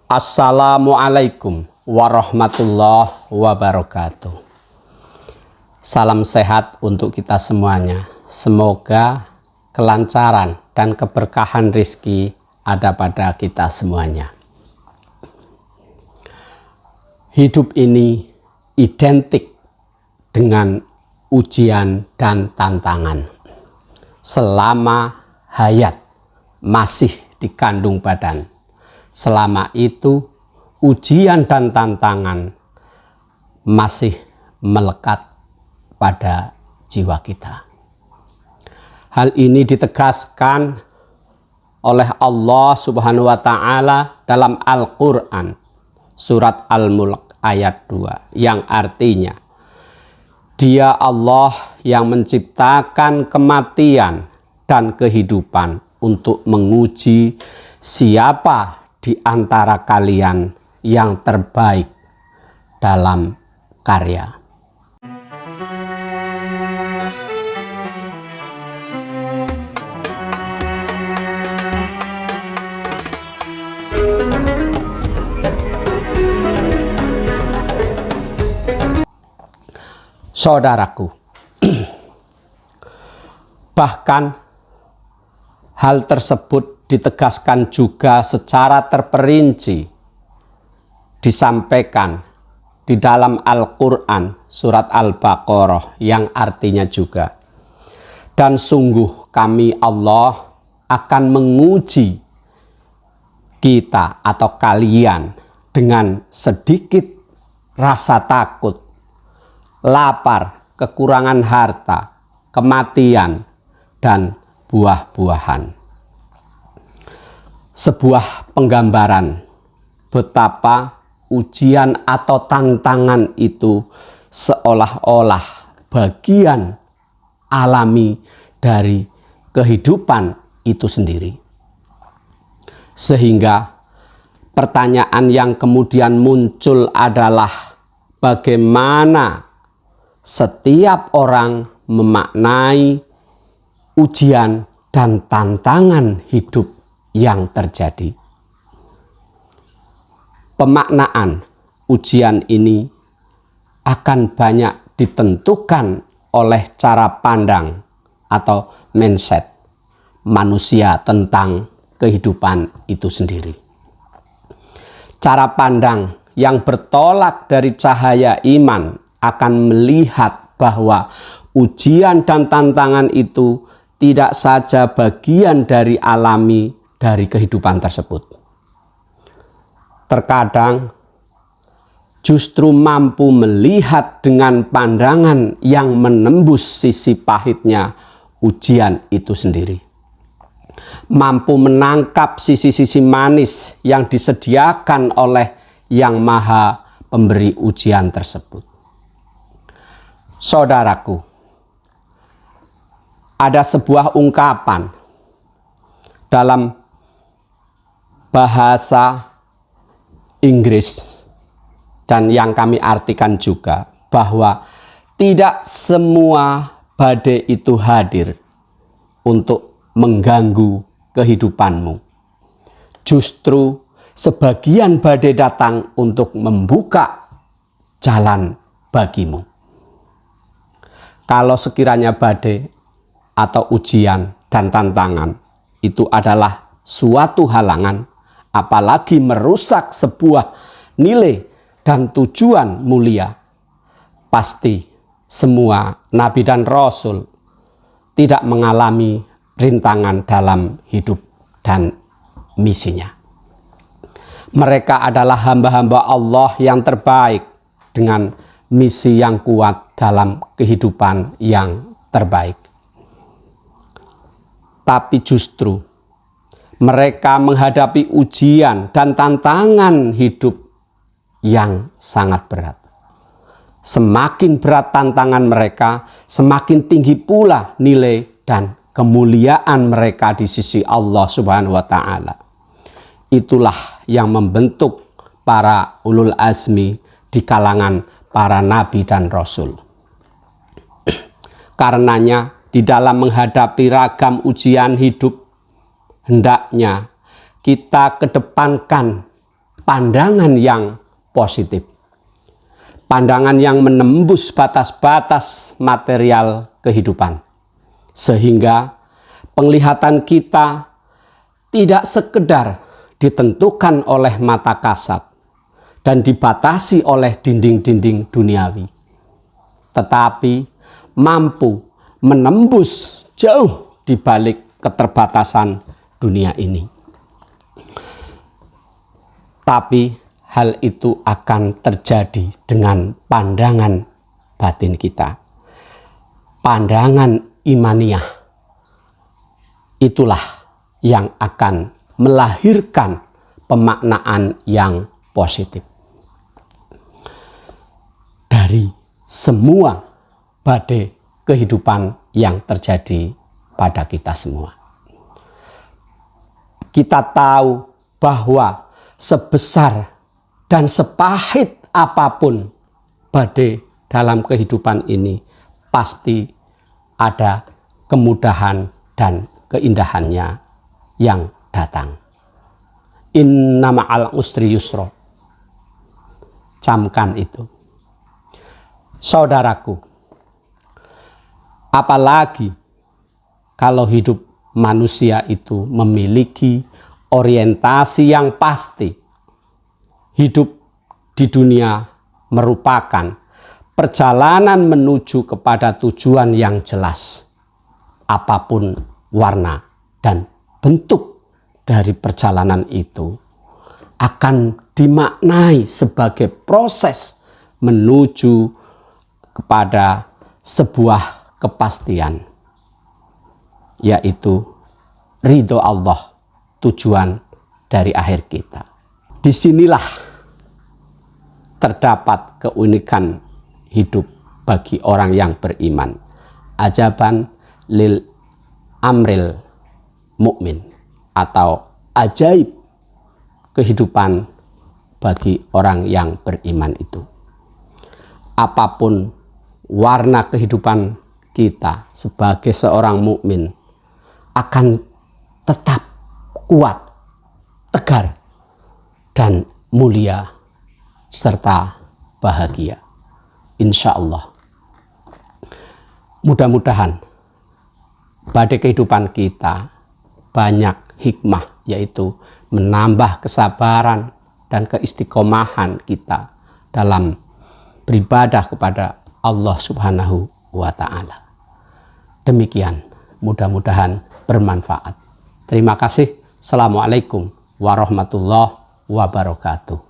Assalamualaikum warahmatullahi wabarakatuh. Salam sehat untuk kita semuanya. Semoga kelancaran dan keberkahan rizki ada pada kita semuanya. Hidup ini identik dengan ujian dan tantangan. Selama hayat masih dikandung badan, selama itu ujian dan tantangan masih melekat pada jiwa kita. Hal ini ditegaskan oleh Allah Subhanahu wa Ta'ala dalam Al-Quran surat Al-Mulk ayat 2 yang artinya, Dia Allah yang menciptakan kematian dan kehidupan untuk menguji siapa di antara kalian yang terbaik dalam karya. Saudaraku, bahkan hal tersebut ditegaskan juga secara terperinci disampaikan di dalam Al-Quran surat Al-Baqarah yang artinya juga, dan sungguh kami Allah akan menguji kita atau kalian dengan sedikit rasa takut, lapar, kekurangan harta, kematian, dan buah-buahan. Sebuah penggambaran betapa ujian atau tantangan itu seolah-olah bagian alami dari kehidupan itu sendiri. Sehingga pertanyaan yang kemudian muncul adalah bagaimana setiap orang memaknai ujian dan tantangan hidup yang terjadi. Pemaknaan ujian ini akan banyak ditentukan oleh cara pandang atau mindset manusia tentang kehidupan itu sendiri. Cara pandang yang bertolak dari cahaya iman akan melihat bahwa ujian dan tantangan itu tidak saja bagian dari alami dari kehidupan tersebut. Terkadang justru mampu melihat dengan pandangan yang menembus sisi pahitnya ujian itu sendiri. Mampu menangkap sisi-sisi manis yang disediakan oleh Yang Maha Pemberi ujian tersebut. Saudaraku, ada sebuah ungkapan dalam bahasa Inggris dan yang kami artikan juga, bahwa tidak semua badai itu hadir untuk mengganggu kehidupanmu. Justru sebagian badai datang untuk membuka jalan bagimu. Kalau sekiranya badai atau ujian dan tantangan itu adalah suatu halangan, apalagi merusak sebuah nilai dan tujuan mulia, pasti semua nabi dan rasul tidak mengalami rintangan dalam hidup dan misinya. Mereka adalah hamba-hamba Allah yang terbaik dengan misi yang kuat dalam kehidupan yang terbaik. Tapi justru mereka menghadapi ujian dan tantangan hidup yang sangat berat. Semakin berat tantangan mereka, semakin tinggi pula nilai dan kemuliaan mereka di sisi Allah Subhanahu wa Ta'ala. Itulah yang membentuk para ulul azmi di kalangan para nabi dan rasul. Karenanya di dalam menghadapi ragam ujian hidup, hendaknya kita kedepankan pandangan yang positif. Pandangan yang menembus batas-batas material kehidupan. Sehingga penglihatan kita tidak sekedar ditentukan oleh mata kasat dan dibatasi oleh dinding-dinding duniawi, tetapi mampu menembus jauh di balik keterbatasan dunia ini. Tapi hal itu akan terjadi dengan pandangan batin kita. Pandangan imaniyah. Itulah yang akan melahirkan pemaknaan yang positif. Dari semua badai kehidupan yang terjadi pada kita semua. Kita tahu bahwa sebesar dan sepahit apapun badai dalam kehidupan ini, pasti ada kemudahan dan keindahannya yang datang. Inna ma'al usri yusra. Camkan itu. Saudaraku, apalagi kalau hidup manusia itu memiliki orientasi yang pasti. Hidup di dunia merupakan perjalanan menuju kepada tujuan yang jelas. Apapun warna dan bentuk dari perjalanan itu akan dimaknai sebagai proses menuju kepada sebuah kepastian, yaitu ridho Allah, tujuan dari akhir kita. Disinilah terdapat keunikan hidup bagi orang yang beriman. Ajaban lil amril mukmin, atau ajaib kehidupan bagi orang yang beriman itu. Apapun warna kehidupan kita sebagai seorang mukmin akan tetap kuat, tegar, dan mulia serta bahagia, insya Allah. Mudah-mudahan badai kehidupan kita banyak hikmah, yaitu menambah kesabaran dan keistiqomahan kita dalam beribadah kepada Allah Subhanahu wa Ta'ala. Demikian, mudah-mudahan bermanfaat. Terima kasih. Assalamualaikum warahmatullahi wabarakatuh.